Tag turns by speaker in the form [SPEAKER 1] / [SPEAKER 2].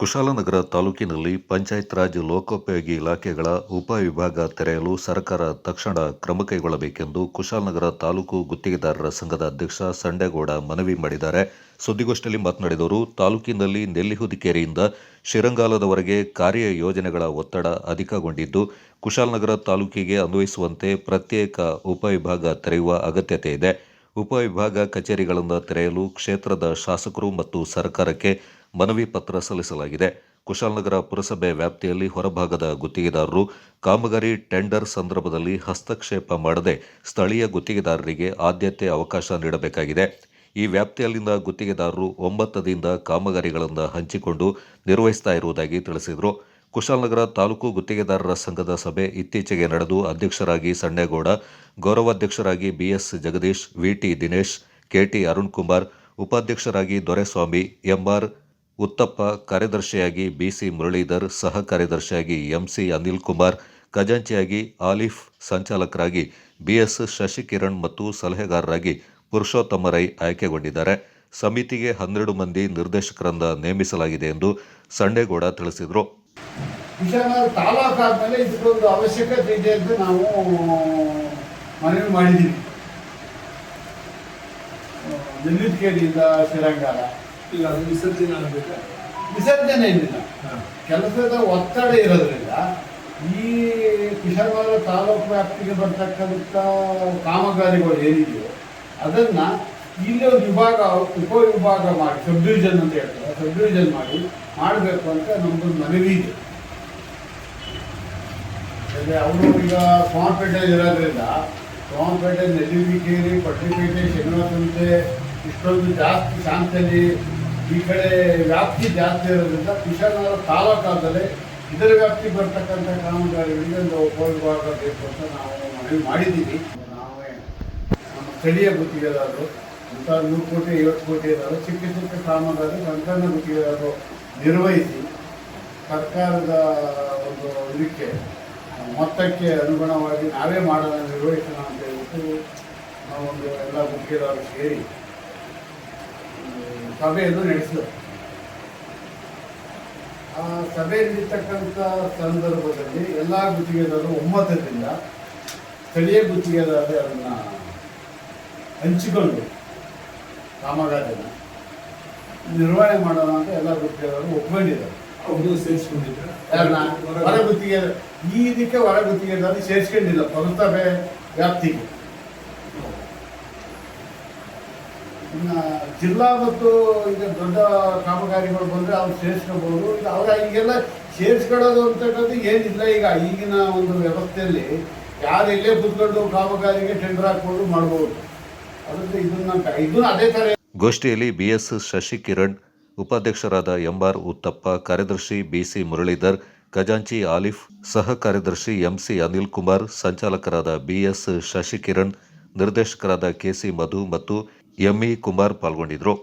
[SPEAKER 1] ಕುಶಾಲನಗರ ತಾಲೂಕಿನಲ್ಲಿ ಪಂಚಾಯತ್ ರಾಜ್ ಲೋಕೋಪಯೋಗಿ ಇಲಾಖೆಗಳ ಉಪವಿಭಾಗ ತೆರೆಯಲು ಸರ್ಕಾರ ತಕ್ಷಣ ಕ್ರಮ ಕೈಗೊಳ್ಳಬೇಕೆಂದು ಕುಶಾಲನಗರ ತಾಲೂಕು ಗುತ್ತಿಗೆದಾರರ ಸಂಘದ ಅಧ್ಯಕ್ಷ ಸಂಡೇಗೌಡ ಮನವಿ ಮಾಡಿದ್ದಾರೆ. ಸುದ್ದಿಗೋಷ್ಠಿಯಲ್ಲಿ ಮಾತನಾಡಿದ ಅವರು, ತಾಲೂಕಿನಲ್ಲಿ ನೆಲ್ಲಿಹುದಿಕೇರಿಯಿಂದ ಶಿರಂಗಾಲದವರೆಗೆ ಕಾರ್ಯ ಯೋಜನೆಗಳ ಒತ್ತಡ ಅಧಿಕಗೊಂಡಿದ್ದು, ಕುಶಾಲನಗರ ತಾಲೂಕಿಗೆ ಅನ್ವಯಿಸುವಂತೆ ಪ್ರತ್ಯೇಕ ಉಪವಿಭಾಗ ತೆರೆಯುವ ಅಗತ್ಯತೆ ಇದೆ. ಉಪವಿಭಾಗ ಕಚೇರಿಗಳನ್ನು ತೆರೆಯಲು ಕ್ಷೇತ್ರದ ಶಾಸಕರು ಮತ್ತು ಸರ್ಕಾರಕ್ಕೆ ಮನವಿ ಪತ್ರ ಸಲ್ಲಿಸಲಾಗಿದೆ. ಕುಶಾಲನಗರ ಪುರಸಭೆ ವ್ಯಾಪ್ತಿಯಲ್ಲಿ ಹೊರಭಾಗದ ಗುತ್ತಿಗೆದಾರರು ಕಾಮಗಾರಿ ಟೆಂಡರ್ ಸಂದರ್ಭದಲ್ಲಿ ಹಸ್ತಕ್ಷೇಪ ಮಾಡದೆ ಸ್ಥಳೀಯ ಗುತ್ತಿಗೆದಾರರಿಗೆ ಆದ್ಯತೆ ಅವಕಾಶ ನೀಡಬೇಕಾಗಿದೆ. ಈ ವ್ಯಾಪ್ತಿಯಲ್ಲಿನ ಗುತ್ತಿಗೆದಾರರು 9 ದಿನದ ಕಾಮಗಾರಿಗಳನ್ನು ಹಂಚಿಕೊಂಡು ನಿರ್ವಹಿಸ್ತಾ ಇರುವುದಾಗಿ ತಿಳಿಸಿದರು. ಕುಶಾಲನಗರ ತಾಲೂಕು ಗುತ್ತಿಗೆದಾರರ ಸಂಘದ ಸಭೆ ಇತ್ತೀಚೆಗೆ ನಡೆದು ಅಧ್ಯಕ್ಷರಾಗಿ ಸಂಡೇಗೌಡ, ಗೌರವಾಧ್ಯಕ್ಷರಾಗಿ B S Jagadish, V T Dinesh, K T Arun Kumar, ಉಪಾಧ್ಯಕ್ಷರಾಗಿ ದೊರೆಸ್ವಾಮಿ, ಎಂಆರ್ ಉತ್ತಪ್ಪ, ಕಾರ್ಯದರ್ಶಿಯಾಗಿ ಬಿಸಿ ಮುರಳೀಧರ್, ಸಹ ಕಾರ್ಯದರ್ಶಿಯಾಗಿ ಎಂಸಿ ಅನಿಲ್ ಕುಮಾರ್, ಖಜಾಂಚಿಯಾಗಿ ಆಲಿಫ್, ಸಂಚಾಲಕರಾಗಿ ಬಿಎಸ್ ಶಶಿಕಿರಣ್ ಮತ್ತು ಸಲಹೆಗಾರರಾಗಿ ಪುರುಷೋತ್ತಮ ರೈ ಆಯ್ಕೆಗೊಂಡಿದ್ದಾರೆ. ಸಮಿತಿಗೆ 12 ಮಂದಿ ನಿರ್ದೇಶಕರನ್ನ ನೇಮಿಸಲಾಗಿದೆ ಎಂದು ಸಂಡೇಗೌಡ ತಿಳಿಸಿದರು.
[SPEAKER 2] ತಾಲೂಕಾದ್ಮೇಲೆ ಇದಕ್ಕೊಂದು ಅವಶ್ಯಕತೆ ಇದೆ ಎಂದು ನಾವು ಮನವಿ ಮಾಡಿದ್ದೀವಿ. ನೆಲ್ಲಿಹುದಿಕೇರಿಯಿಂದ ಶಿರಂಗಾಲ
[SPEAKER 3] ಈಗ ಅದು ವಿಸರ್ಜನೆ ಆಗಬೇಕಾ?
[SPEAKER 2] ವಿಸರ್ಜನೆ ಏನಿಲ್ಲ, ಕೆಲಸದ ಒತ್ತಡ ಇರೋದ್ರಿಂದ ಈ ಕುಶಾಲನಗರ ತಾಲೂಕು ವ್ಯಾಪ್ತಿಗೆ ಬರ್ತಕ್ಕಂಥ ಕಾಮಗಾರಿಗಳು ಏನಿದೆಯೋ ಅದನ್ನು ಇಲ್ಲಿ ಒಂದು ಉಪವಿಭಾಗ ಮಾಡಿ ಸಬ್ ಡಿವಿಷನ್ ಅಂತ ಹೇಳ್ತಾರೆ, ಸಬ್ ಡಿವಿಷನ್ ಮಾಡಬೇಕು ಅಂತ ನಮ್ಮದೊಂದು ಮನವಿ ಇದೆ. ಅವರು ಈಗ ಸೋಮಪೇಟೆಯಲ್ಲಿ ಇರೋದ್ರಿಂದ ಸೋಮಪೇಟೆ, ನೆಲ್ಲಿಹುದಿಕೇರಿ, ಪಟ್ರಿಪೇಟೆ, ಶನಿವಾರಪೇಟೆ ಇಷ್ಟೊಂದು ಜಾಸ್ತಿ ಶಾಂತಲ್ಲಿ ಈ ಕಡೆ ವ್ಯಾಪ್ತಿ ಜಾಸ್ತಿ ಇರೋದ್ರಿಂದ ಕುಶಾಲನಗರ ತಾಲೂಕಾದಲ್ಲೇ ಇದರ ವ್ಯಾಪ್ತಿಗೆ ಬರ್ತಕ್ಕಂಥ ಕಾಮಗಾರಿಗಳಿಗೆ ಒಂದು ಉಪವಿಭಾಗ ಬೇಕು ಅಂತ ನಾವು ಮನವಿ ಮಾಡಿದ್ದೀವಿ. ನಾವೇ ನಮ್ಮ ಸ್ಥಳೀಯ ಗುತ್ತಿಗೆದಾರರು ಅಂತ 100 ಕೋಟಿ 50 ಕೋಟಿ ಇದ್ದಾರೆ, ಚಿಕ್ಕ ಚಿಕ್ಕ ಕಾಮಗಾರಿ ಸಣ್ಣ ಗುತ್ತಿಗೆದಾರರು ನಿರ್ವಹಿಸಿ ಸರ್ಕಾರದ ಒಂದು ಇದಕ್ಕೆ ಮೊತ್ತಕ್ಕೆ ಅನುಗುಣವಾಗಿ ನಾವೇ ಮಾಡೋಣ, ನಿರ್ವಹಿಸೋಣ ಅಂತ ಹೇಳ್ಬಿಟ್ಟು ನಾವೊಂದು ಎಲ್ಲ ಗುತ್ತಿಗೆದಾರರು ಸೇರಿ ಸಭೆಯನ್ನು ನಡೆಸಿದರು. ಆ ಸಭೆ ನಡೀತಕ್ಕಂಥ ಸಂದರ್ಭದಲ್ಲಿ ಎಲ್ಲ ಗುತ್ತಿಗೆದಾರರು ಒಮ್ಮತದಿಂದ ಸ್ಥಳೀಯ ಗುತ್ತಿಗೆದಾರರು ಅದನ್ನು ಹಂಚಿಕೊಂಡು ಕಾಮಗಾರಿಯನ್ನು ನಿರ್ವಹಣೆ ಮಾಡೋಣ ಅಂತ ಎಲ್ಲ ಗುತ್ತಿಗೆದಾರರು ಒಪ್ಕೊಂಡಿದ್ದಾರೆ.
[SPEAKER 3] ಅವರು ಸೇರಿಸ್ಕೊಂಡಿದ್ದಾರೆ.
[SPEAKER 2] ಹೊರ ಗುತ್ತಿಗೆದಾರ ಈ ಇದಕ್ಕೆ ಹೊರ ಗುತ್ತಿಗೆದಾರರು ಸೇರಿಸ್ಕೊಂಡಿಲ್ಲ ಪುರಸಭೆ ವ್ಯಾಪ್ತಿಗೆ. ಇನ್ನು ಜಿಲ್ಲಾ ಮತ್ತು ಈಗ ದೊಡ್ಡ ಕಾಮಗಾರಿಗಳು ಬಂದರೆ ಅವ್ರು ಸೇರಿಸ್ಕೋಬಹುದು. ಈಗ ಅವ್ರ ಈಗೆಲ್ಲ ಸೇರಿಸ್ಕೊಳ್ಳೋದು ಅಂತಕ್ಕಂಥದ್ದು ಏನಿಲ್ಲ. ಈಗ ಈಗಿನ ಒಂದು ವ್ಯವಸ್ಥೆಯಲ್ಲಿ ಯಾರು ಇಲ್ಲೇ ಕೂತ್ಕೊಂಡು ಕಾಮಗಾರಿಗೆ ಟೆಂಡರ್ ಹಾಕ್ಕೊಂಡು ಮಾಡ್ಬೋದು. ಅದಕ್ಕೆ ಇದನ್ನು ಅದೇ ಥರ.
[SPEAKER 1] ಗೋಷ್ಠಿಯಲ್ಲಿ ಬಿಎಸ್ ಶಶಿಕಿರಣ್, ಉಪಾಧ್ಯಕ್ಷರಾದ ಎಂಆರ್ ಉತ್ತಪ್ಪ, ಕಾರ್ಯದರ್ಶಿ ಬಿಸಿ ಮುರಳೀಧರ್, ಖಜಾಂಚಿ ಆಲಿಫ್, ಸಹ ಕಾರ್ಯದರ್ಶಿ ಎಂಸಿ ಅನಿಲ್ ಕುಮಾರ್, ಸಂಚಾಲಕರಾದ ಬಿಎಸ್ ಶಶಿಕಿರಣ್, ನಿರ್ದೇಶಕರಾದ ಕೆಸಿ ಮಧು ಮತ್ತು ಎಂಇ ಕುಮಾರ್ ಪಾಲ್ಗೊಂಡಿದ್ದರು.